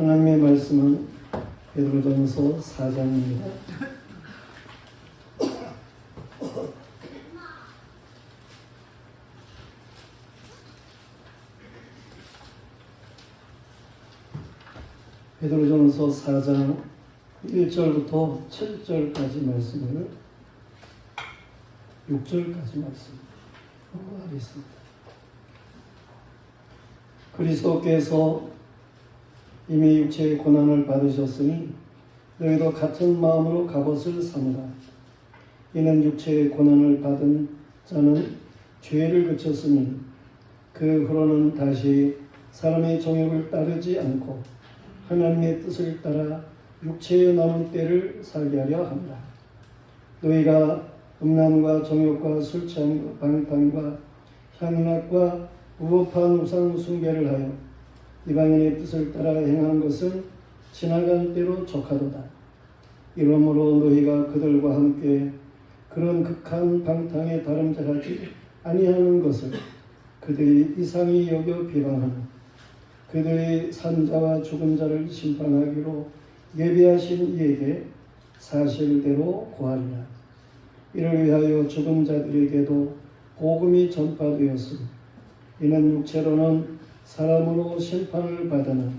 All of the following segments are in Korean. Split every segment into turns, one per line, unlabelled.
하나님의 말씀은 베드로전서 4장입니다. 베드로전서 4장 1절부터 7절까지 말씀을 6절까지 말씀 공부하겠습니다. 그리스도께서 이미 육체의 고난을 받으셨으니 너희도 같은 마음으로 갑옷을 삼으라. 이는 육체의 고난을 받은 자는 죄를 그쳤으니 그 후로는 다시 사람의 정욕을 따르지 않고 하나님의 뜻을 따라 육체의 남은 때를 살게 하려 합니다. 너희가 음란과 정욕과 술 취함과 방탕과 향락과 우업한 우상 숭배를 하여 이방인의 뜻을 따라 행하는 것은 지나간 때로 족하도다. 이러므로 너희가 그들과 함께 그런 극한 방탕에 다름질하지 아니하는 것을 그들이 이상히 여겨 비방하는 그들의 산자와 죽은 자를 심판하기로 예비하신 이에게 사실대로 고하리라. 이를 위하여 죽은 자들에게도 복음이 전파되었으니 이는 육체로는 사람으로 심판을 받으나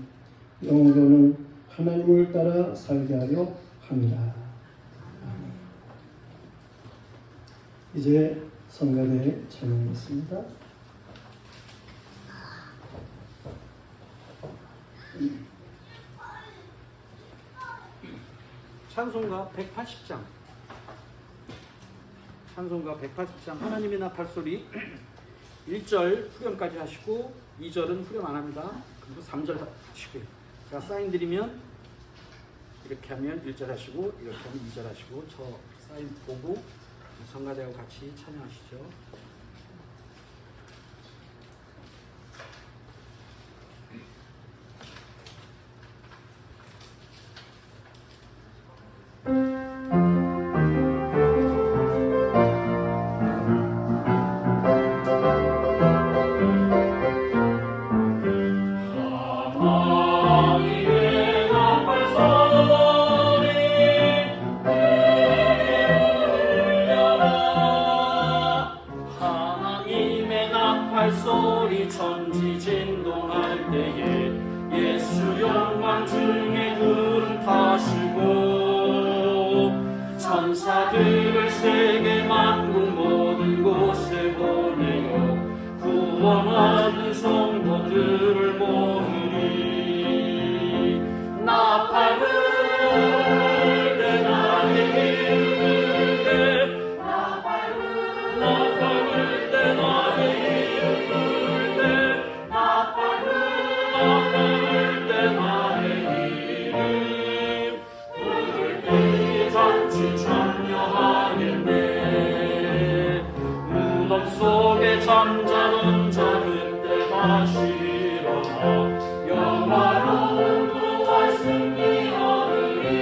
영으로는 하나님을 따라 살게 하려 합니다. 이제 성가대에 찬양하겠습니다.
찬송가 180장 찬송가 180장 하나님의 나팔소리 1절 후렴까지 하시고 2절은 후렴 안 합니다. 그리고 3절 하시고요. 제가 사인 드리면 이렇게 하면 1절 하시고 이렇게 하면 2절 하시고 저 사인 보고 성가대하고 같이 찬양하시죠.
소리 천지진동할 때에 예수 영광 중에 구름 타시고 천사들을 세계 만국 모든 곳에 보내어 구원하는 성도들을 모으리. 나팔 불 때 나의 이름을 대 나팔 불 때 나의 속에 잠자는 자 그때 다시 일어나 영화로운 부활 승리하리니.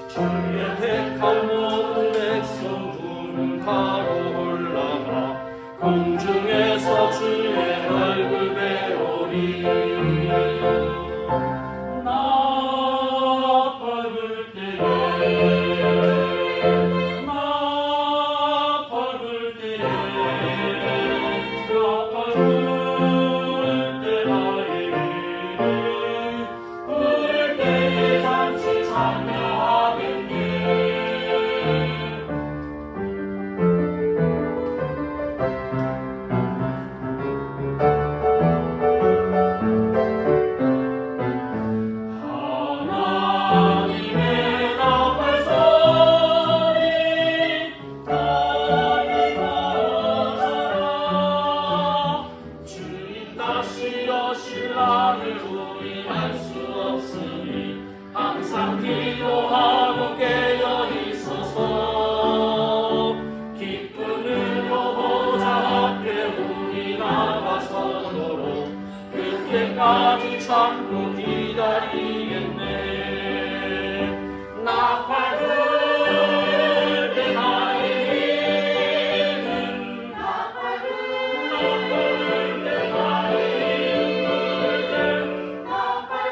주의 택한 모든 백성 구름 타고 올라가 공중에서 주의 얼굴 배우리. 나팔 불 때에 항상 기도하고 깨어 있어서 기쁨으로 보좌 앞에 우리 나가서도록 그때까지 참고 기다리겠네. 나팔 불 때 나의 이름 나팔 불 때 나의 이름 나팔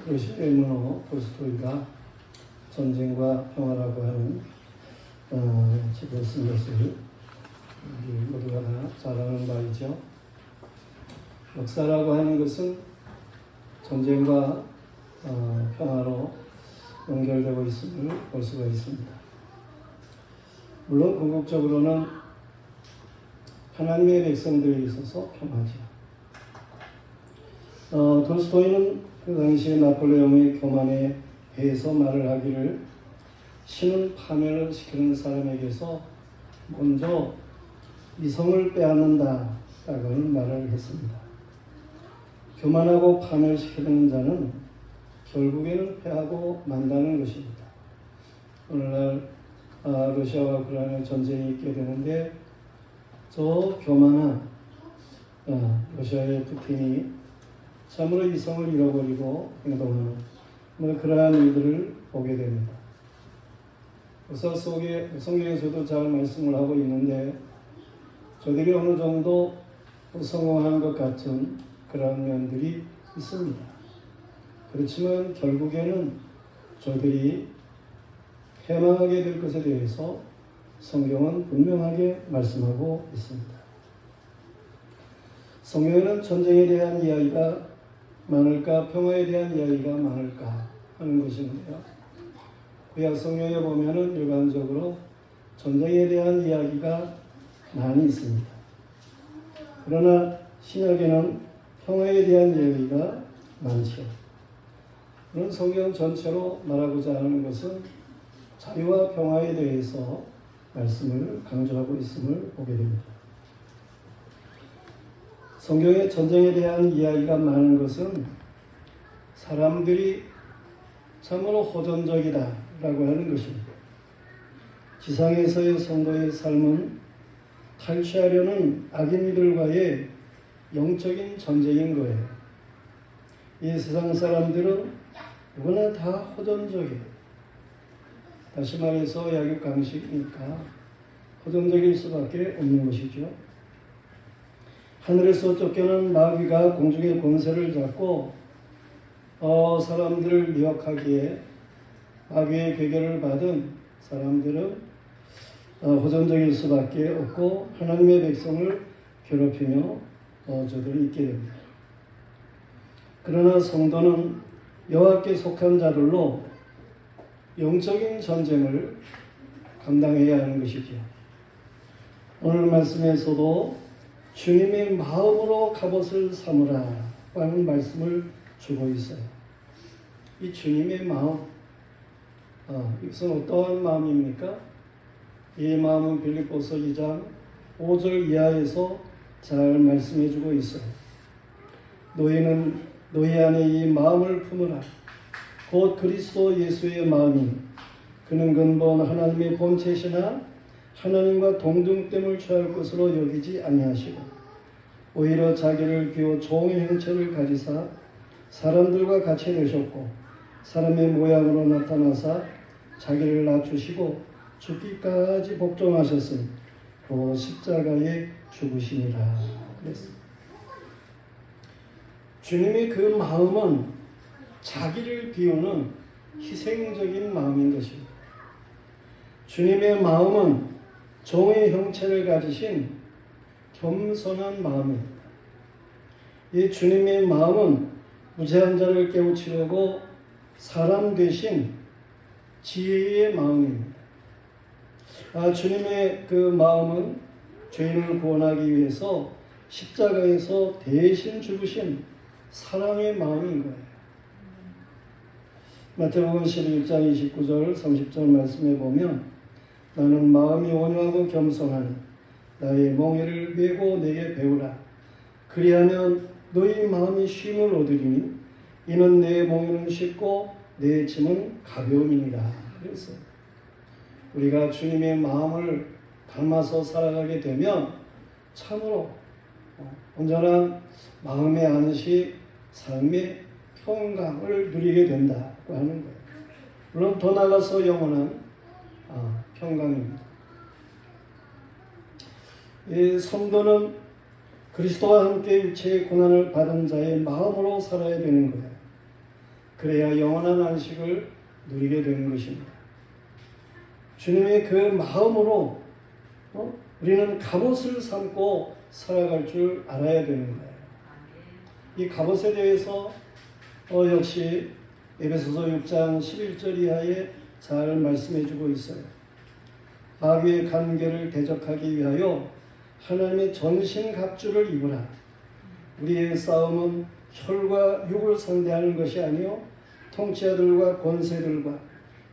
러시아의 문호 톨스토이가 전쟁과 평화라고 하는 책을 쓴 것을 우리 모두가 다 잘 아는 바이죠. 역사라고 하는 것은 전쟁과 평화로 연결되고 있음을 볼 수가 있습니다. 물론 궁극적으로는 하나님의 백성들에 있어서 평화죠. 톨스토이는 그 당시에 나폴레옹의 교만에 대해서 말을 하기를 신은 파멸을 시키는 사람에게서 먼저 이성을 빼앗는다 라고는 말을 했습니다. 교만하고 파멸시키는 자는 결국에는 패하고 만다는 것입니다. 오늘날 러시아와 우크라이나 전쟁이 있게 되는데 저 교만한 러시아의 푸틴이 참으로 이성을 잃어버리고 행동하는 그러한 일들을 보게 됩니다. 역사 속에 성경에서도 잘 말씀을 하고 있는데 저들이 어느 정도 성공한 것 같은 그러한 면들이 있습니다. 그렇지만 결국에는 저들이 패망하게 될 것에 대해서 성경은 분명하게 말씀하고 있습니다. 성경에는 전쟁에 대한 이야기가 많을까 평화에 대한 이야기가 많을까 하는 것인데요. 구약 성경에 보면은 일반적으로 전쟁에 대한 이야기가 많이 있습니다. 그러나 신약에는 평화에 대한 이야기가 많죠. 그런 성경 전체로 말하고자 하는 것은 자유와 평화에 대해서 말씀을 강조하고 있음을 보게 됩니다. 성경의 전쟁에 대한 이야기가 많은 것은 사람들이 참으로 호전적이다 라고 하는 것입니다. 지상에서의 성도의 삶은 탈취하려는 악인들과의 영적인 전쟁인 거예요. 이 세상 사람들은 누구나 다 호전적이에요. 다시 말해서 약육강식이니까 호전적일 수밖에 없는 것이죠. 하늘에서 쫓겨난 마귀가 공중의 권세를 잡고 사람들을 미혹하기에 마귀의 괴계를 받은 사람들은 호전적일 수밖에 없고 하나님의 백성을 괴롭히며 저들이 있게 됩니다. 그러나 성도는 여호와께 속한 자들로 영적인 전쟁을 감당해야 하는 것이죠. 오늘 말씀에서도 주님의 마음으로 갑옷을 삼으라 라는 말씀을 주고 있어요. 이 주님의 마음, 이것은 어떠한 마음입니까? 이 마음은 빌립보서 2장 5절 이하에서 잘 말씀해 주고 있어요. 너희는 너희 안에 이 마음을 품으라. 곧 그리스도 예수의 마음이 그는 근본 하나님의 본체시나 하나님과 동등됨을 취할 것으로 여기지 아니하시고 오히려 자기를 비워 종의 형체를 가지사 사람들과 같이 되셨고 사람의 모양으로 나타나사 자기를 낮추시고 죽기까지 복종하셨으니 또 십자가에 죽으시니라 그랬습니다. 주님의 그 마음은 자기를 비우는 희생적인 마음인 것입니다. 주님의 마음은 종의 형체를 가지신 겸손한 마음입니다. 이 주님의 마음은 무죄한 자를 깨우치려고 사람 되신 지혜의 마음입니다. 주님의 그 마음은 죄인을 구원하기 위해서 십자가에서 대신 죽으신 사랑의 마음인 거예요. 마태복음 11장 29절 30절 말씀에 보면 나는 마음이 온유하고 겸손하니 나의 멍에를 메고 내게 배우라. 그리하면 너희 마음이 쉼을 얻으리니 이는 내 멍에는 쉽고 내 짐은 가벼움이니라. 그랬어요. 우리가 주님의 마음을 닮아서 살아가게 되면 참으로 온전한 마음의 안식, 삶의 평강을 누리게 된다고 하는 거예요. 물론 더 나아가서 영원한 평강입니다. 이 성도는 그리스도와 함께 육체의 고난을 받은 자의 마음으로 살아야 되는 거예요. 그래야 영원한 안식을 누리게 되는 것입니다. 주님의 그 마음으로 우리는 갑옷을 삼고 살아갈 줄 알아야 되는 거예요. 이 갑옷에 대해서 역시 에베소서 6장 11절 이하에 잘 말씀해 주고 있어요. 마귀의 간계를 대적하기 위하여 하나님의 전신갑주를 입으라. 우리의 싸움은 혈과 육을 상대하는 것이 아니요 통치자들과 권세들과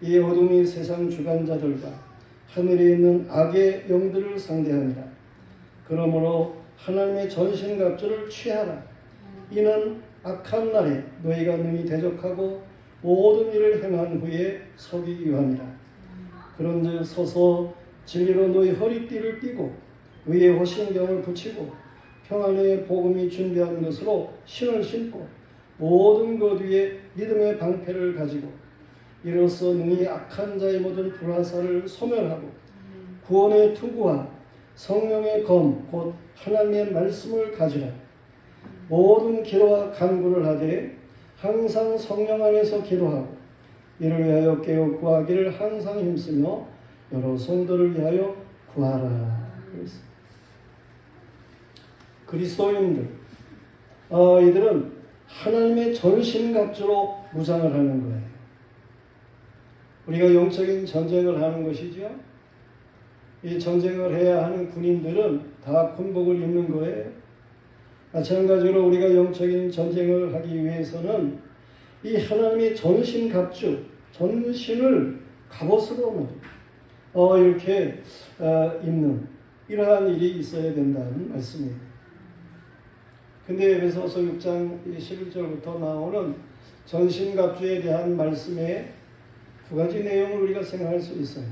이 어둠의 세상 주관자들과 하늘에 있는 악의 영들을 상대하니라. 그러므로 하나님의 전신갑주를 취하라. 이는 악한 날에 너희가 능히 대적하고 모든 일을 행한 후에 서기 위함이라. 그런즉 서서 진리로 너희 허리띠를 띠고 의의 호신경을 붙이고 평안의 복음이 준비한 것으로 신을 신고 모든 것 위에 믿음의 방패를 가지고 이로써 능히 악한 자의 모든 불화살을 소멸하고 구원의 투구와 성령의 검 곧 하나님의 말씀을 가지라. 모든 기도와 간구를 하되 항상 성령 안에서 기도하고 이를 위하여 깨어 구하기를 항상 힘쓰며 여러 성도를 위하여 구하라. 그리스도인들 이들은 하나님의 전신갑주로 무장을 하는 거예요. 우리가 영적인 전쟁을 하는 것이죠. 이 전쟁을 해야 하는 군인들은 다 군복을 입는 거예요. 마찬가지로 우리가 영적인 전쟁을 하기 위해서는 이 하나님의 전신갑주, 전신을 갑옷으로 이렇게 입는 이러한 일이 있어야 된다는 말씀이에요. 근데 에베소서 6장 11절부터 나오는 전신갑주에 대한 말씀에 두 가지 내용을 우리가 생각할 수 있어요.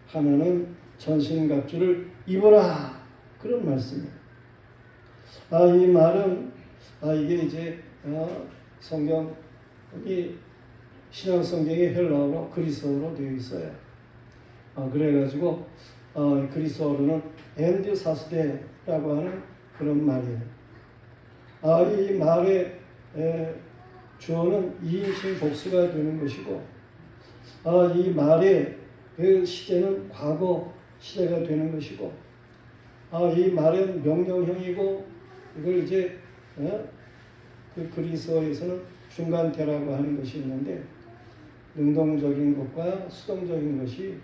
하나는 전신갑주를 입어라 그런 말씀이에요. 이 말은 이게 이제 성경이 신약 성경이 헬라어로 그리스어로 되어 있어요. 그래가지고 그리스어로는 엔드사스데라고 하는 그런 말이에요. 이 말의 주어는 2인칭 복수가 되는 것이고, 이 말의 그 시제는 과거 시제가 되는 것이고, 이 말은 명령형이고, 이걸 이제 그 그리스어에서는 중간태라고 하는 것이 있는데, 능동적인 것과 수동적인 것이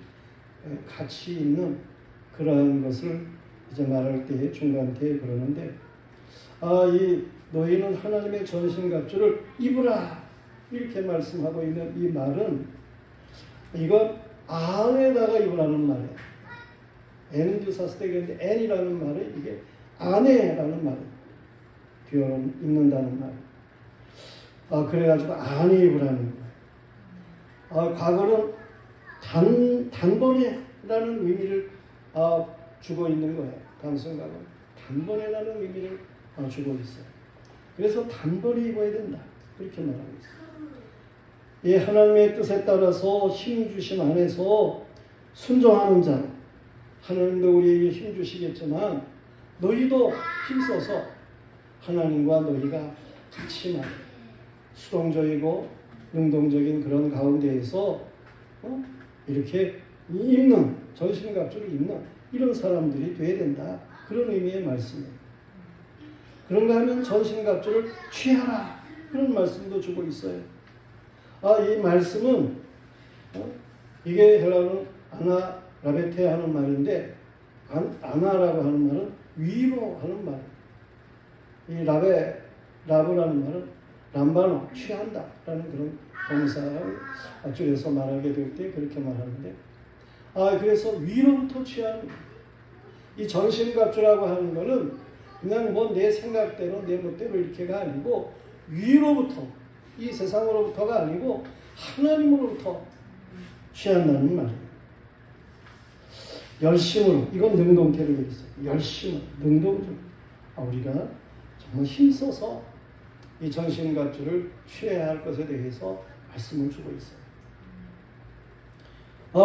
같이 있는 그러한 것을 이제 말할 때에 중간태 그러는데, 이 너희는 하나님의 전신갑주를 입으라 이렇게 말씀하고 있는 이 말은 이건 안에다가 입으라는 말이에요. 엔드사스데인데 엔이라는 말은 이게 안에라는 말이에요. 뒤로는 입는다는 말. 그래가지고 안에 입으라는 거예요. 과거는 단번에라는 의미를 주고 있는 거예요. 단순과는 단번에라는 의미를 주고 있어요. 그래서 단번에 입어야 된다. 그렇게 말하고 있어요. 이 하나님의 뜻에 따라서 힘 주심 안에서 순종하는 자, 하나님도 우리에게 힘 주시겠지만 너희도 힘써서 하나님과 너희가 같이 수동적이고 능동적인 그런 가운데에서 이렇게 입는 전신갑주를 입는 이런 사람들이 돼야 된다. 그런 의미의 말씀이에요. 그런가 하면 전신갑주를 취하라. 그런 말씀도 주고 있어요. 이 말씀은 이게 헬라어는 아나라베테 하는 말인데 아나라고 하는 말은 위로 하는 말. 이 라브라는 말은 람바노 취한다 라는 그런 동사를 줄여서 말하게 될 때 그렇게 말하는데 그래서 위로부터 취하는 이 전신갑주라고 하는 거는 그냥 내 생각대로 내 멋대로 이렇게가 아니고 위로부터 이 세상으로부터가 아니고 하나님으로부터 취한다는 말이에요. 열심으로 이건 능동태로 되어 있어요. 열심으로 능동적으로 우리가 정말 힘써서 이 전신갑주를 취해야 할 것에 대해서 말씀을 주고 있어요.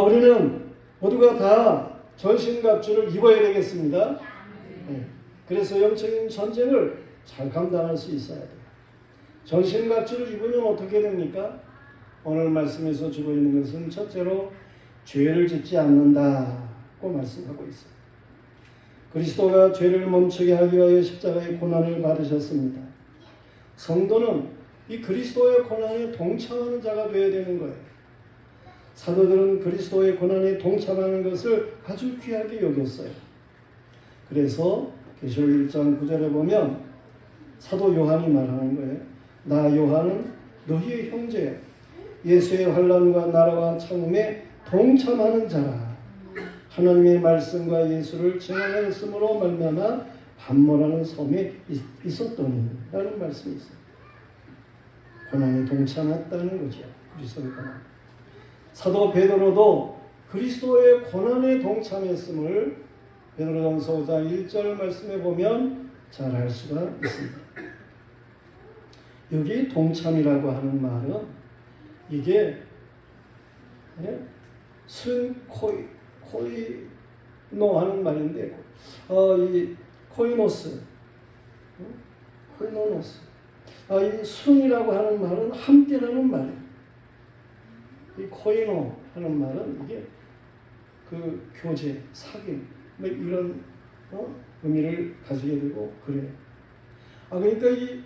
우리는 모두가 다 전신갑주를 입어야 되겠습니다. 네. 그래서 영적인 전쟁을 잘 감당할 수 있어야 돼요. 전신갑주를 입으면 어떻게 됩니까? 오늘 말씀에서 주고 있는 것은 첫째로 죄를 짓지 않는다고 말씀하고 있어요. 그리스도가 죄를 멈추게 하기 위하여 십자가의 고난을 받으셨습니다. 성도는 이 그리스도의 고난에 동참하는 자가 되어야 되는 거예요. 사도들은 그리스도의 고난에 동참하는 것을 아주 귀하게 여겼어요. 그래서 계시록 1장 9절에 보면 사도 요한이 말하는 거예요. 나 요한은 너희의 형제 예수의 환난과 나라와 참음에 동참하는 자라. 하나님의 말씀과 예수를 증언하였으므로 말미암아 반모라는 섬에 있었더니 라는 말씀이 있어요. 고난에 동참했다는 거죠. 그리스도의 고난. 사도 베드로도 그리스도의 고난에 동참했음을 베드로전서 5장 1절 말씀에 보면 잘 알 수가 있습니다. 여기 동참이라고 하는 말은 이게 코이노 하는 말인데 이 코이노스 코이노노스 이 순이라고 하는 말은 함께라는 말이에요. 이 코이노 하는 말은 이게 그 교제, 사귐 뭐 이런 의미를 가지게 되고 그래요. 그러니까 이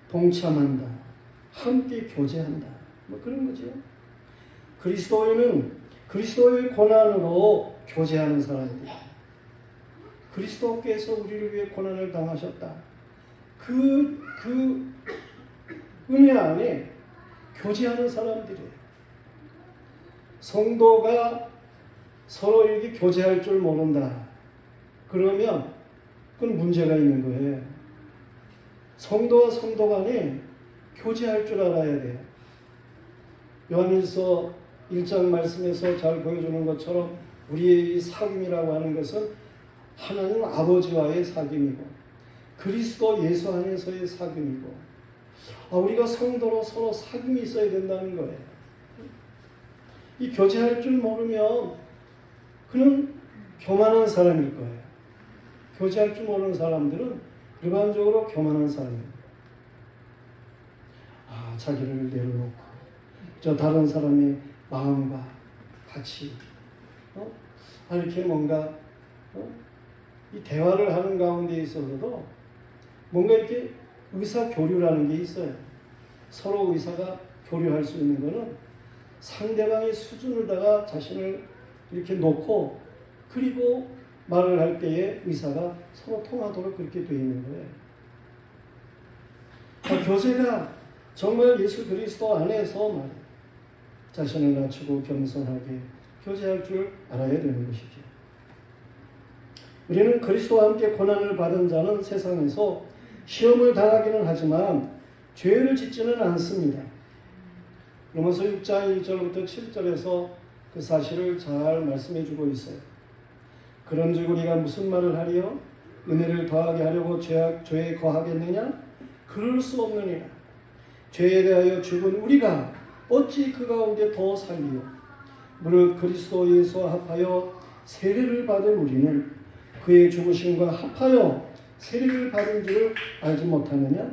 동참한다, 함께 교제한다, 뭐 그런 거죠. 그리스도인은 그리스도의 고난으로 교제하는 사람들이에요. 그리스도께서 우리를 위해 고난을 당하셨다. 그 은혜 안에 교제하는 사람들이에요. 성도가 서로 이렇게 교제할 줄 모른다. 그러면 그건 문제가 있는 거예요. 성도와 성도 간에 교제할 줄 알아야 돼요. 요한일서 1장 말씀에서 잘 보여주는 것처럼 우리의 이 사귐이라고 하는 것은 하나님 아버지와의 사귐이고 그리스도 예수 안에서의 사귐이고 우리가 성도로 서로 사귐이 있어야 된다는 거예요. 이 교제할 줄 모르면 그는 교만한 사람일 거예요. 교제할 줄 모르는 사람들은 일반적으로 교만한 사람입니다. 자기를 내려놓고 저 다른 사람의 마음과 같이 이렇게 뭔가 이 대화를 하는 가운데 있어서도 뭔가 이렇게 의사 교류라는 게 있어요. 서로 의사가 교류할 수 있는 거는 상대방의 수준을다가 자신을 이렇게 놓고 그리고 말을 할 때에 의사가 서로 통하도록 그렇게 되어 있는 거예요. 교제가 정말 예수 그리스도 안에서 말이에요. 자신을 낮추고 겸손하게 교제할 줄 알아야 되는 것이죠. 우리는 그리스도와 함께 고난을 받은 자는 세상에서 시험을 당하기는 하지만 죄를 짓지는 않습니다. 로마서 6장 1절부터 7절에서 그 사실을 잘 말씀해 주고 있어요. 그런즉 우리가 무슨 말을 하리요? 은혜를 더하게 하려고 죄에 거하겠느냐? 그럴 수 없느니라. 죄에 대하여 죽은 우리가 어찌 그 가운데 더 살리요? 무릇 그리스도 예수와 합하여 세례를 받은 우리는 그의 죽으심과 합하여 세례를 받은 줄을 알지 못하느냐?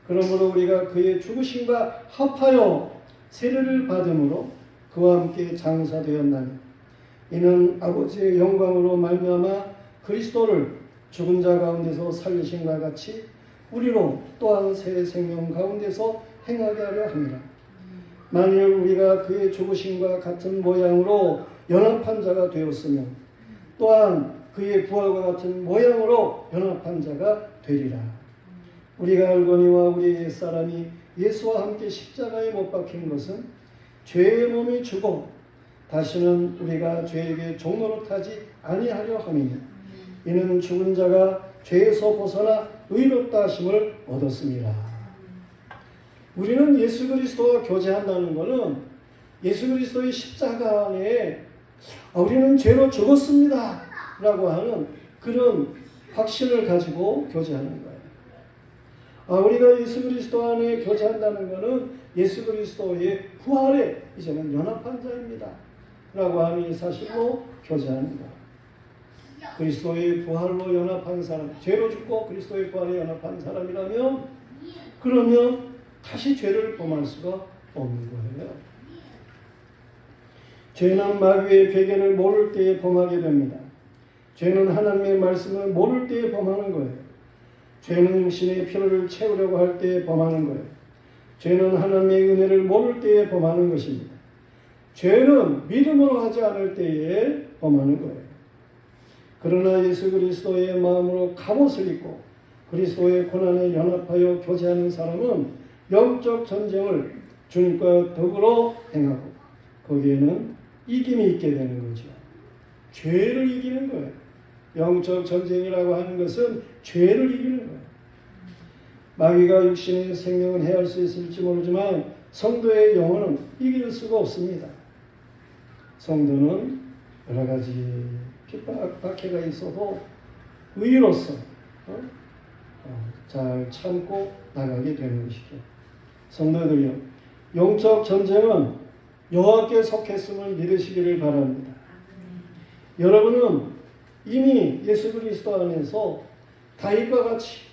그러므로 우리가 그의 죽으심과 합하여 세례를 받음으로 그와 함께 장사되었나니 이는 아버지의 영광으로 말미암아 그리스도를 죽은 자 가운데서 살리심과 같이 우리로 또한 새 생명 가운데서 행하게 하려 함이라. 만일 우리가 그의 죽으심과 같은 모양으로 연합한 자가 되었으면 또한 그의 부활과 같은 모양으로 연합한 자가 되리라. 우리가 알거니와 우리의 옛사람이 예수와 함께 십자가에 못 박힌 것은 죄의 몸이 죽어 다시는 우리가 죄에게 종노릇하지 아니하려 함이니 이는 죽은 자가 죄에서 벗어나 의롭다 하심을 얻었습니다. 우리는 예수 그리스도와 교제한다는 것은 예수 그리스도의 십자가 안에 우리는 죄로 죽었습니다 라고 하는 그런 확신을 가지고 교제하는 거예요. 우리가 예수 그리스도 안에 교제한다는 것은 예수 그리스도의 부활에 이제는 연합한 자입니다 라고 하는 사실로 교제하는 거예요. 그리스도의 부활로 연합한 사람, 죄로 죽고 그리스도의 부활에 연합한 사람이라면 그러면 다시 죄를 범할 수가 없는 거예요. 죄는 마귀의 괴계를 모를 때에 범하게 됩니다. 죄는 하나님의 말씀을 모를 때에 범하는 거예요. 죄는 육신의 필요를 채우려고 할 때에 범하는 거예요. 죄는 하나님의 은혜를 모를 때에 범하는 것입니다. 죄는 믿음으로 하지 않을 때에 범하는 거예요. 그러나 예수 그리스도의 마음으로 갑옷을 입고 그리스도의 고난에 연합하여 교제하는 사람은 영적 전쟁을 주님과 더불어 행하고 거기에는 이김이 있게 되는 거죠. 죄를 이기는 거예요. 영적 전쟁이라고 하는 것은 죄를 이기는 거예요. 마귀가 육신의 생명을 해할 수 있을지 모르지만 성도의 영혼은 이길 수가 없습니다. 성도는 여러 가지 핍박, 박해가 있어도 의로서 잘 참고 나가게 되는 것이죠. 성도들이요, 영적 전쟁은 여호와께 속했음을 믿으시기를 바랍니다. 여러분은 이미 예수 그리스도 안에서 다윗과 같이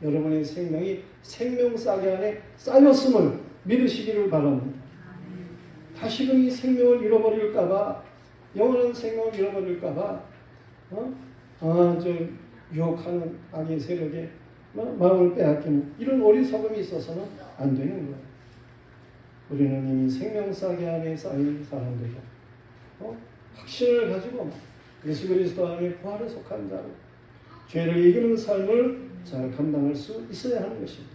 여러분의 생명이 생명싸개 안에 쌓였음을 믿으시기를 바랍니다. 다시금 이 생명을 잃어버릴까봐, 영원한 생명을 잃어버릴까봐 유혹하는 악의 세력에 마음을 빼앗기는 이런 어리석음이 있어서는 안 되는 거예요. 우리는 이미 생명싸개 안에 쌓인 사람들이야. 확신을 가지고 예수 그리스도 안에 부활에 속한 자로 죄를 이기는 삶을 잘 감당할 수 있어야 하는 것입니다.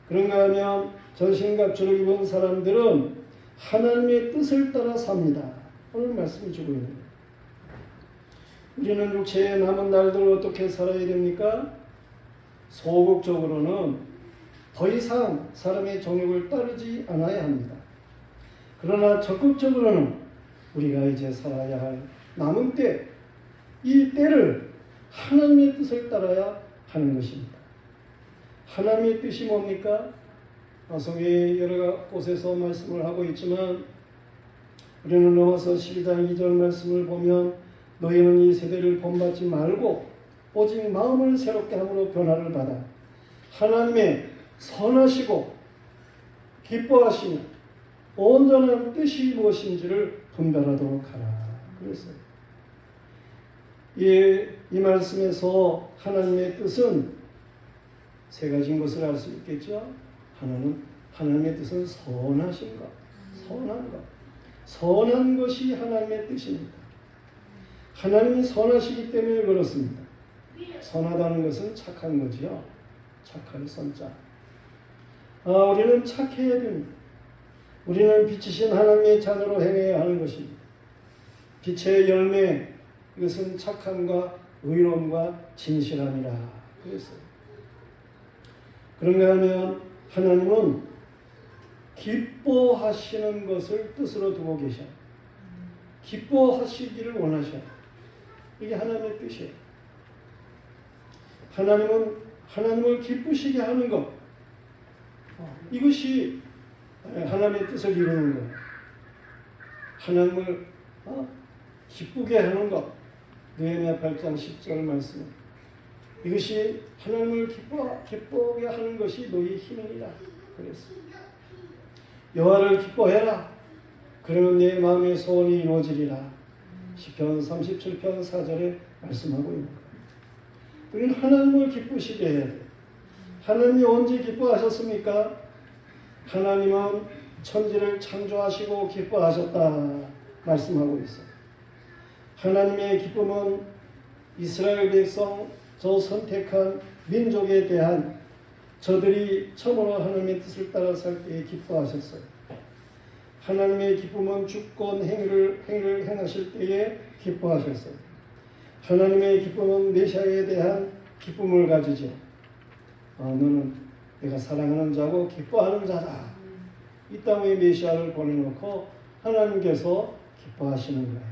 그런가 하면 전신갑주를 입은 사람들은 하나님의 뜻을 따라 삽니다. 오늘 말씀을 주고 있는 거예요. 우리는 육체의 남은 날들을 어떻게 살아야 됩니까? 소극적으로는 더 이상 사람의 정욕을 따르지 않아야 합니다. 그러나 적극적으로는 우리가 이제 살아야 할 남은 때, 이 때를 하나님의 뜻을 따라야 하는 것입니다. 하나님의 뜻이 뭡니까? 마성의 여러 곳에서 말씀을 하고 있지만 우리는 로마서 12장 2절 말씀을 보면 너희는 이 세대를 본받지 말고 오직 마음을 새롭게 함으로 변화를 받아 하나님의 선하시고 기뻐하시는 온전한 뜻이 무엇인지를 분별하도록 하라. 그랬어요. 이 말씀에서 하나님의 뜻은 세 가지인 것을 알 수 있겠죠. 하나는 하나님의 뜻은 선하신 것, 선한 것, 선한 것이 하나님의 뜻입니다. 하나님이 선하시기 때문에 그렇습니다. 선하다는 것은 착한 거지요. 착한 선자. 우리는 착해야 됩니다. 우리는 빛이신 하나님의 자녀로 행해야 하는 것입니다. 빛의 열매, 이것은 착함과 의로움과 진실함이라 그랬어요. 그런가 하면 하나님은 기뻐하시는 것을 뜻으로 두고 계셔요. 기뻐하시기를 원하셔요. 이게 하나님의 뜻이에요. 하나님은 하나님을 기쁘시게 하는 것, 이것이 하나님의 뜻을 이루는 거예요. 하나님을 기쁘게 하는 것, 느헤미야 8장 10절 말씀. 이것이 하나님을 기쁘게 하는 것이 너희 힘이니라 그랬어요. 여호와를 기뻐해라. 그러면 내 마음의 소원이 이루어지리라. 시편 37편 4절에 말씀하고 있는 거예요. 우리는 하나님을 기쁘시게 해야 돼요. 하나님이 언제 기뻐하셨습니까? 하나님은 천지를 창조하시고 기뻐하셨다 말씀하고 있어요. 하나님의 기쁨은 이스라엘 백성, 저 선택한 민족에 대한 저들이 처음으로 하나님의 뜻을 따라 살 때에 기뻐하셨어요. 하나님의 기쁨은 주권 행위를 행하실 때에 기뻐하셨어요. 하나님의 기쁨은 메시아에 대한 기쁨을 가지죠. 너는 내가 사랑하는 자고 기뻐하는 자다. 이 땅에 메시아를 보내놓고 하나님께서 기뻐하시는 거예요.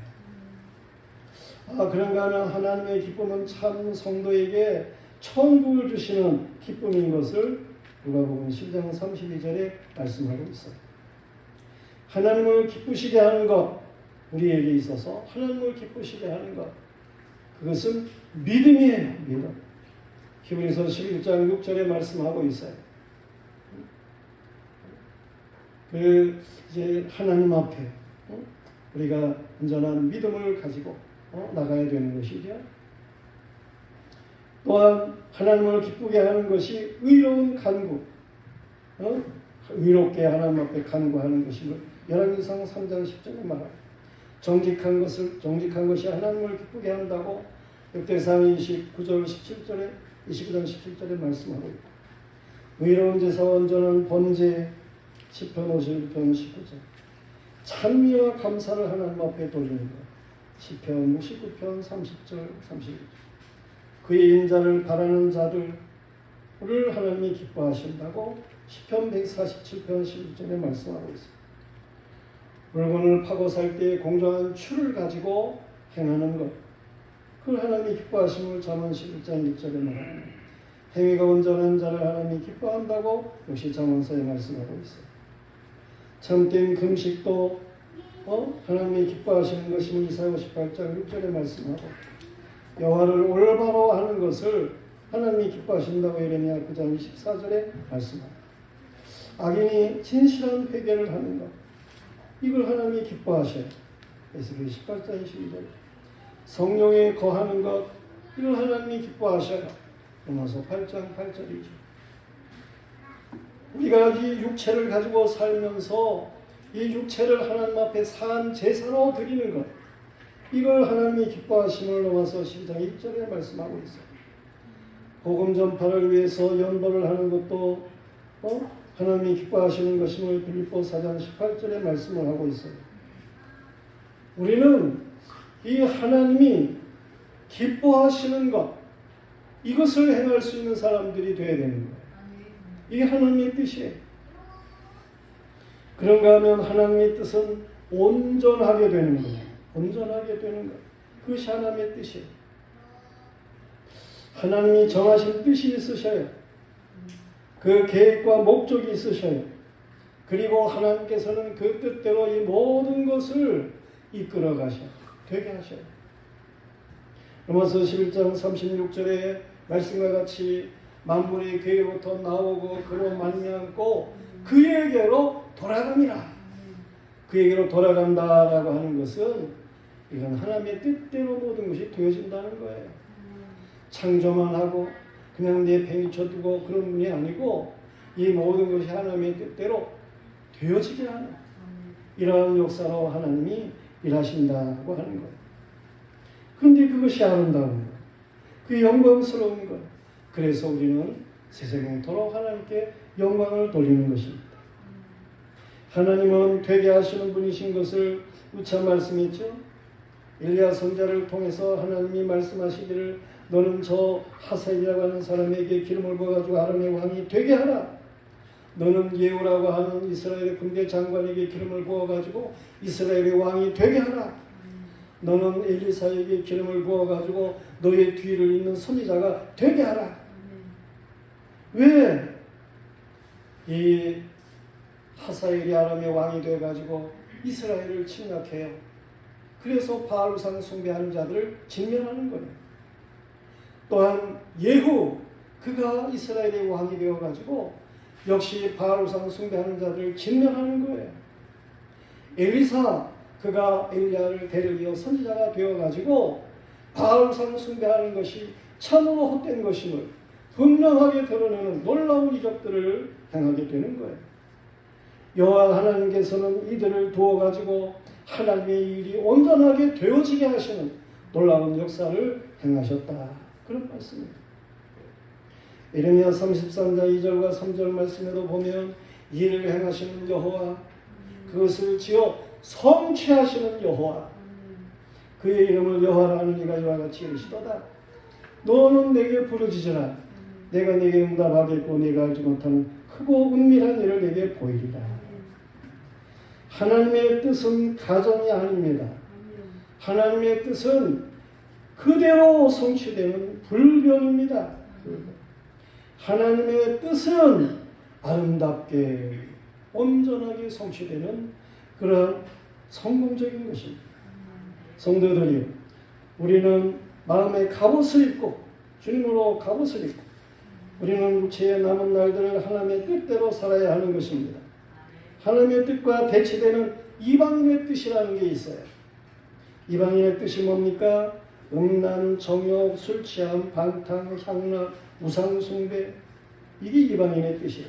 그런가 하면 하나님의 기쁨은 참 성도에게 천국을 주시는 기쁨인 것을 누가복음 10장 32절에 말씀하고 있어요. 하나님을 기쁘시게 하는 것, 우리에게 있어서 하나님을 기쁘시게 하는 것, 그것은 믿음이에요. 믿음. 히브리서 11장 6절에 말씀하고 있어요. 이제 하나님 앞에 우리가 온전한 믿음을 가지고 나가야 되는 것이죠. 또한 하나님을 기쁘게 하는 것이 의로운 간구, 의롭게 하나님 앞에 간구하는 것임을 열왕기상 3장 10절에 말합니다. 정직한 것이 하나님을 기쁘게 한다고 역대상 29장 17절에 29장 17절에 말씀하고 있고, 의로운 제사와 온전한 번제 시편 51편 19절, 찬미와 감사를 하나님 앞에 돌리는 것 시편 69편 30절 31절, 그의 인자를 바라는 자들을 하나님이 기뻐하신다고 시편 147편 11절에 말씀하고 있습니다. 물건을 파고 살 때 공정한 추를 가지고 행하는 것, 그걸 하나님이 기뻐하심을 잠언 11장 1절에 말합니다. 행위가 온전한 자를 하나님이 기뻐한다고 역시 잠언서에 말씀하고 있어요. 참된 금식도 하나님이 기뻐하시는 것임을 이사야 58장 6절에 말씀하고, 여호와를 올바로 하는 것을 하나님이 기뻐하신다고 예레미야 9장 24절에 말씀합니다. 악인이 진실한 회개를 하는 것, 이걸 하나님이 기뻐하셔요. 에스겔 18장 22절. 성령에 거하는 것, 이걸 하나님이 기뻐하셔요. 로마서 8장 8절이죠. 우리가 이 육체를 가지고 살면서 이 육체를 하나님 앞에 산 제사로 드리는 것, 이걸 하나님이 기뻐하심을 로마서 12장 1절에 말씀하고 있어요. 복음 전파를 위해서 연보를 하는 것도 하나님이 기뻐하시는 것임을 빌립보 4장 18절에 말씀을 하고 있어요. 우리는 이 하나님이 기뻐하시는 것, 이것을 행할 수 있는 사람들이 되어야 되는 거예요. 이게 하나님의 뜻이에요. 그런가 하면 하나님의 뜻은 온전하게 되는 거예요. 온전하게 되는 것, 그것이 하나님의 뜻이에요. 하나님이 정하신 뜻이 있으셔요. 그 계획과 목적이 있으셔요. 그리고 하나님께서는 그 뜻대로 이 모든 것을 이끌어 가셔요. 되게 하셔요. 로마서 11장 36절에 말씀과 같이 만물이 그에게로부터 나오고 그로 말미암고 그에게로 돌아갑니다. 그에게로 돌아간다라고 하는 것은 이건 하나님의 뜻대로 모든 것이 되어진다는 거예요. 창조만 하고 그냥 내 팽이쳐 두고 그런 분이 아니고 이 모든 것이 하나님의 뜻대로 되어지게 하는 이러한 역사로 하나님이 일하신다고 하는 거예요. 그런데 그것이 아름다운 거예요. 그 영광스러운 거예요. 그래서 우리는 세세경토록 하나님께 영광을 돌리는 것입니다. 하나님은 되게 하시는 분이신 것을 우차 말씀했죠. 엘리야 선지자를 통해서 하나님이 말씀하시기를 너는 저 하사엘이라고 하는 사람에게 기름을 부어가지고 아람의 왕이 되게 하라. 너는 예후라고 하는 이스라엘의 군대 장관에게 기름을 부어가지고 이스라엘의 왕이 되게 하라. 너는 엘리사에게 기름을 부어가지고 너의 뒤를 잇는 선지자가 되게 하라. 왜? 이 하사엘이 아람의 왕이 되어가지고 이스라엘을 침략해요. 그래서 바알우상 숭배하는 자들을 진멸하는 거예요. 또한 예후, 그가 이스라엘의 왕이 되어가지고 역시 바알우상 숭배하는 자들을 진멸하는 거예요. 엘리사, 그가 엘리야를 대를 이어 선지자가 되어가지고 바알우상 숭배하는 것이 참으로 헛된 것임을 분명하게 드러내는 놀라운 이적들을 행하게 되는 거예요. 여호와 하나님께서는 이들을 두어가지고 하나님의 일이 온전하게 되어지게 하시는 놀라운 역사를 행하셨다. 그런 말씀입니다. 예레미야 33장 2절과 3절 말씀에도 보면 일을 행하시는 여호와, 그것을 지어 성취하시는 여호와, 그의 이름을 여호와라 하는 이가 이와 같이 이르시도다. 너는 내게 부르짖으라. 내가 네게 응답하겠고 네가 알지 못하는 크고 은밀한 일을 내게 보이리라. 하나님의 뜻은 가정이 아닙니다. 하나님의 뜻은 그대로 성취되는 불변입니다. 하나님의 뜻은 아름답게 온전하게 성취되는 그런 성공적인 것입니다. 성도들이 우리는 마음에 갑옷을 입고 주님으로 갑옷을 입고 우리는 육체의 남은 날들을 하나님의 뜻대로 살아야 하는 것입니다. 하나님의 뜻과 대치되는 이방인의 뜻이라는 게 있어요. 이방인의 뜻이 뭡니까? 음란, 정욕, 술 취함, 방탕, 향락, 우상숭배, 이게 이방인의 뜻이에요.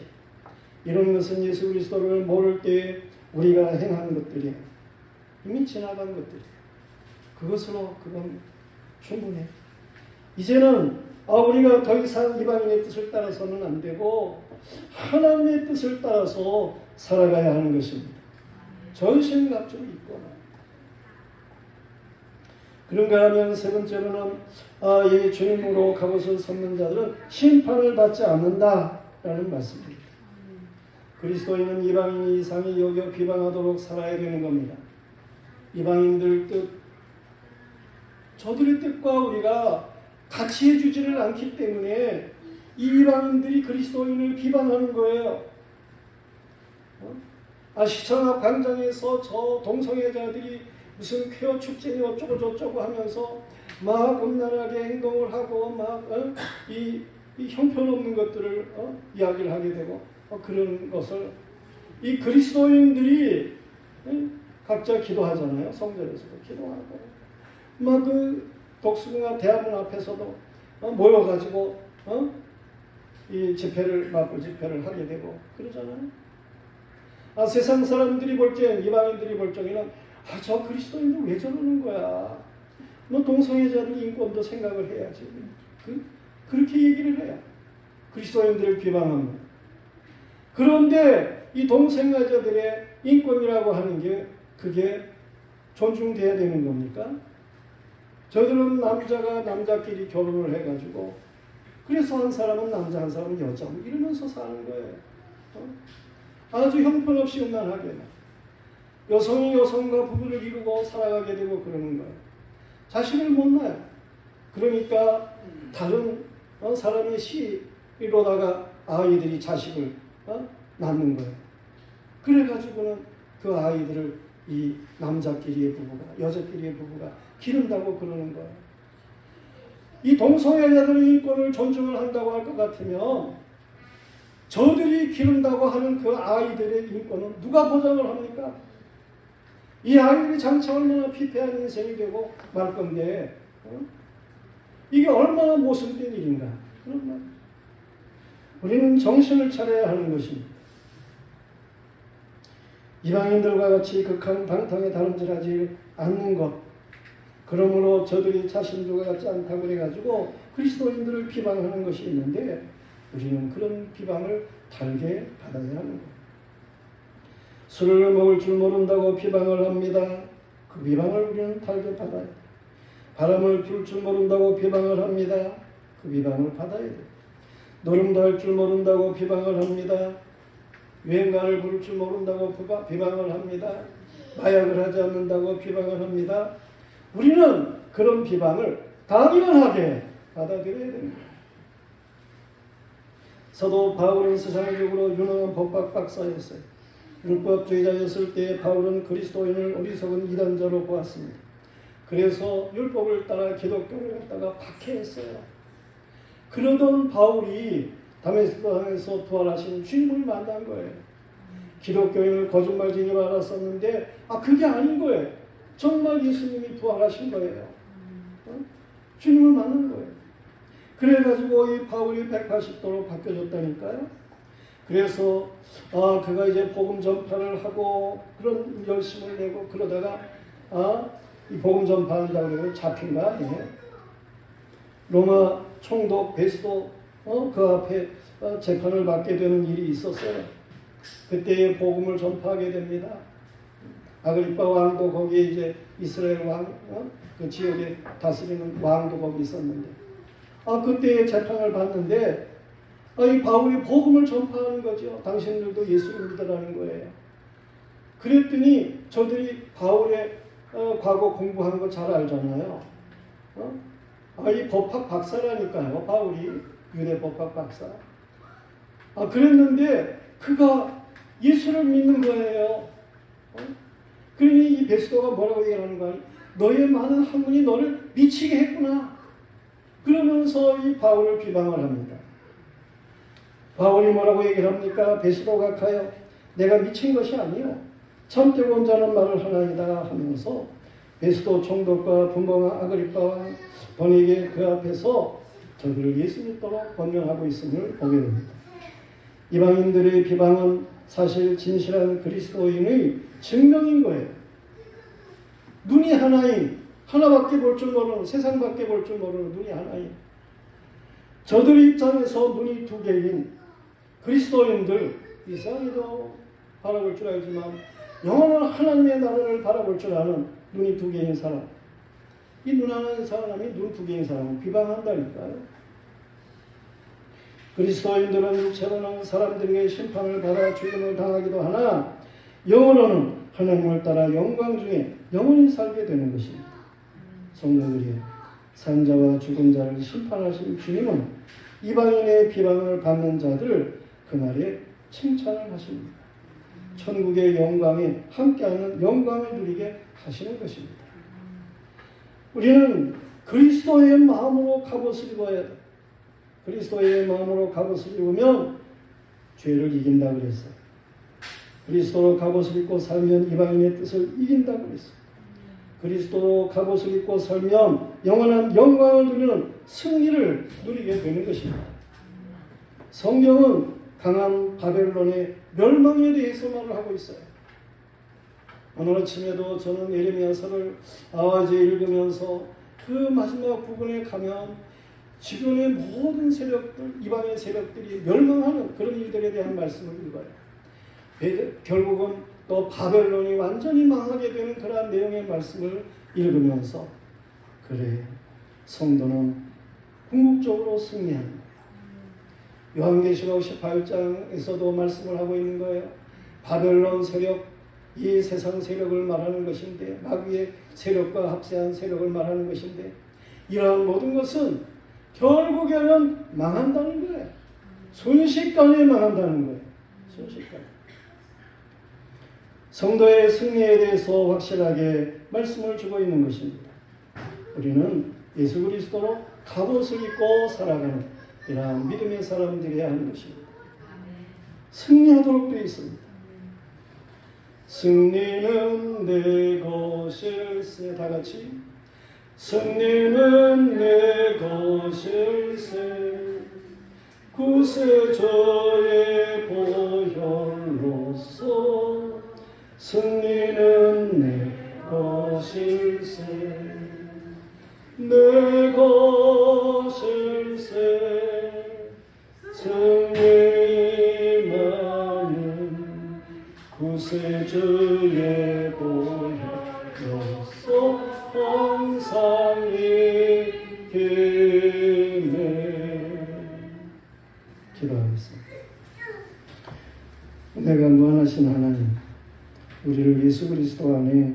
이런 것은 예수 그리스도를 모를 때 우리가 행한 것들이에요. 이미 지나간 것들이에요. 그것으로 그건 충분해요. 이제는 우리가 더 이상 이방인의 뜻을 따라서는 안 되고 하나님의 뜻을 따라서 살아가야 하는 것입니다. 전신갑주를 입고. 그런가 하면 세 번째로는 이 주님으로 갑옷을 선는 자들은 심판을 받지 않는다라는 말씀입니다. 그리스도인은 이방인 이상이 여겨 비방하도록 살아야 되는 겁니다. 이방인들 뜻, 저들의 뜻과 우리가 같이 해주지를 않기 때문에 이 이방인들이 그리스도인을 비방하는 거예요. 시청 앞 광장에서 저 동성애자들이 무슨 퀘어 축제니 어쩌고 저쩌고 하면서 막 음란하게 행동을 하고 막 이 형편없는 것들을 이야기를 하게 되고 그런 것을 이 그리스도인들이 각자 기도하잖아요. 성전에서도 기도하고 막 그 독수궁합 대학원 앞에서도 모여가지고 이 집회를 맞불 집회를 하게 되고 그러잖아요. 세상 사람들이 볼 적, 이방인들이 볼 적에는 저 그리스도인들 왜 저러는 거야? 너 동성애자들 인권도 생각을 해야지. 그렇게 얘기를 해요. 그리스도인들을 비방합니다. 그런데 이 동성애자들의 인권이라고 하는 게 그게 존중돼야 되는 겁니까? 저들은 남자가 남자끼리 결혼을 해가지고 그래서 한 사람은 남자 한 사람은 여자 이러면서 사는 거예요. 아주 형편없이 음란하게 여성이 여성과 부부를 이루고 살아가게 되고 그러는 거예요. 자식을 못 낳아요. 그러니까 다른 사람의 시로다가 아이들이 자식을 낳는 거예요. 그래가지고는 그 아이들을 이 남자끼리의 부부가 여자끼리의 부부가 기른다고 그러는 거예요. 이 동성애자들의 인권을 존중을 한다고 할 것 같으면 저들이 기른다고 하는 그 아이들의 인권은 누가 보장을 합니까? 이 아이들이 장차 얼마나 피폐한 인생이 되고 말 건데 이게 얼마나 모순된 일인가. 그런 말. 우리는 정신을 차려야 하는 것입니다. 이방인들과 같이 극한 방탕에 다름질하지 않는 것. 그러므로 저들이 자신들과 같지 않다고 그래가지고 그리스도인들을 비방하는 것이 있는데 우리는 그런 비방을 달게 받아야 하는 거예요. 술을 먹을 줄 모른다고 비방을 합니다. 그 비방을 우리는 달게 받아야 돼요. 바람을 불 줄 모른다고 비방을 합니다. 그 비방을 받아야 돼요. 노름도 할 줄 모른다고 비방을 합니다. 유행가를 부를 줄 모른다고 비방을 합니다. 마약을 하지 않는다고 비방을 합니다. 우리는 그런 비방을 당연하게 받아들여야 됩니다. 사도 바울은 세상적으로 유능한 법학 박사였어요. 율법주의자였을 때 바울은 그리스도인을 어리석은 이단자로 보았습니다. 그래서 율법을 따라 기독교를 갖다가 박해했어요. 그러던 바울이 다메섹에서 부활하신 주님을 만난 거예요. 기독교인을 거짓말쟁이로 알았었는데 그게 아닌 거예요. 정말 예수님이 부활하신 거예요. 주님을 만난 거예요. 그래가지고 이 바울이 180도로 바뀌어졌다니까요. 그래서 그가 이제 복음 전파를 하고 그런 열심을 내고 그러다가 이 복음 전파한다고 그러고 잡힌 거 아니에요. 로마 총독 베스도 그 앞에 재판을 받게 되는 일이 있었어요. 그때에 복음을 전파하게 됩니다. 아그리파 왕도 거기에 이제 이스라엘 왕 그 지역에 다스리는 왕도 거기 있었는데 그때에 재판을 받는데 이 바울이 복음을 전파하는 거죠. 당신들도 예수를 믿으라는 거예요. 그랬더니 저들이 바울의 과거 공부하는 거 잘 알잖아요. 이 법학 박사라니까요. 바울이 유대 법학 박사. 그랬는데 그가 예수를 믿는 거예요. 그러니 이 베스도가 뭐라고 얘기하는 거야? 너의 많은 학문이 너를 미치게 했구나. 그러면서 이 바울을 비방을 합니다. 바울이 뭐라고 얘기를 합니까? 베스도 각하여 내가 미친 것이 아니요 참되고 온전한 말을 하나이다 하면서 베스도 총독과 분봉왕 아그리빠와 번에게 그 앞에서 저들을 예수 믿도록 권면하고 있음을 보게 됩니다. 이방인들의 비방은 사실 진실한 그리스도인의 증명인 거예요. 눈이 하나인, 하나밖에 볼 줄 모르는, 세상밖에 볼 줄 모르는 눈이 하나인, 저들의 입장에서 눈이 두 개인 그리스도인들, 이상히도 바라볼 줄 알지만 영원한 하나님의 나라를 바라볼 줄 아는 눈이 두 개인 사람, 이 눈 하나인 사람이 눈 두 개인 사람을 비방한다니까요. 그리스도인들은 육체로는 사람들에게 심판을 받아 죽임을 당하기도 하나 영으로는 하나님을 따라 영광 중에 영원히 살게 되는 것입니다. 성도들이 산자와 죽은 자를 심판하신 주님은 이방인의 비방을 받는 자들을 그날에 칭찬을 하십니다. 천국의 영광에 함께하는 영광을 누리게 하시는 것입니다. 우리는 그리스도의 마음으로 갑옷을 입어야 돼. 그리스도의 마음으로 갑옷을 입으면 죄를 이긴다 그랬어요. 그리스도로 갑옷을 입고 살면 이방인의 뜻을 이긴다 그랬어요. 그리스도로 갑옷을 입고 살면 영원한 영광을 누리는 승리를 누리게 되는 것입니다. 성경은 강한 바벨론의 멸망에 대해서 말을 하고 있어요. 오늘 아침에도 저는 예레미야서를 아와지 읽으면서 그 마지막 부분에 가면 지금의 모든 세력들, 이방의 세력들이 멸망하는 그런 일들에 대한 말씀을 읽어요. 결국은 또 바벨론이 완전히 망하게 되는 그러한 내용의 말씀을 읽으면서 그래, 성도는 궁극적으로 승리하는 거예요. 요한계시록 18장에서도 말씀을 하고 있는 거예요. 바벨론 세력, 이 세상 세력을 말하는 것인데, 마귀의 세력과 합세한 세력을 말하는 것인데, 이러한 모든 것은 결국에는 망한다는 거예요. 순식간에 망한다는 거예요. 순식간에. 성도의 승리에 대해서 확실하게 말씀을 주고 있는 것입니다. 우리는 예수 그리스도로 갑옷을 입고 살아가는 이러한 믿음의 사람들이어야 하는 것입니다. 승리하도록 되어 있습니다. 승리는 내 것일세. 다 같이. 승리는 내 것일세. 구세주의 보혈로서 승리는 내 것일세. 내 것일세. 승리만은 구세주의 보혈로서 항상 있겠네. 기도하겠습니다. 내가 무한하신 하나님, 우리를 예수 그리스도 안에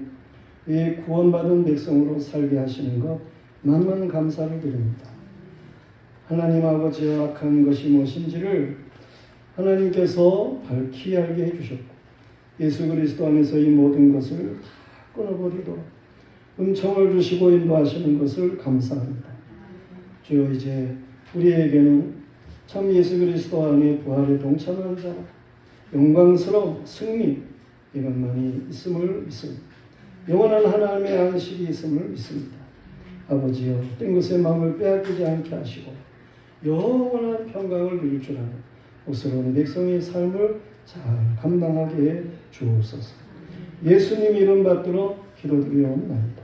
이 구원받은 백성으로 살게 하시는 것 만만 감사를 드립니다. 하나님 아버지의 악한 것이 무엇인지를 하나님께서 밝히 알게 해주셨고 예수 그리스도 안에서 이 모든 것을 끊어버리도록 은총을 주시고 인도하시는 것을 감사합니다. 주여, 이제 우리에게는 참 예수 그리스도 안에 부활에 동참한 자, 영광스러운 승리, 이것만이 있음을 믿습니다. 영원한 하나님의 안식이 있음을 믿습니다. 아버지여, 된 것의 마음을 빼앗기지 않게 하시고 영원한 평강을 누릴 줄 아는 복스러운 백성의 삶을 잘 감당하게 해 주옵소서. 예수님 이름 받들어 기도드리옵나이다.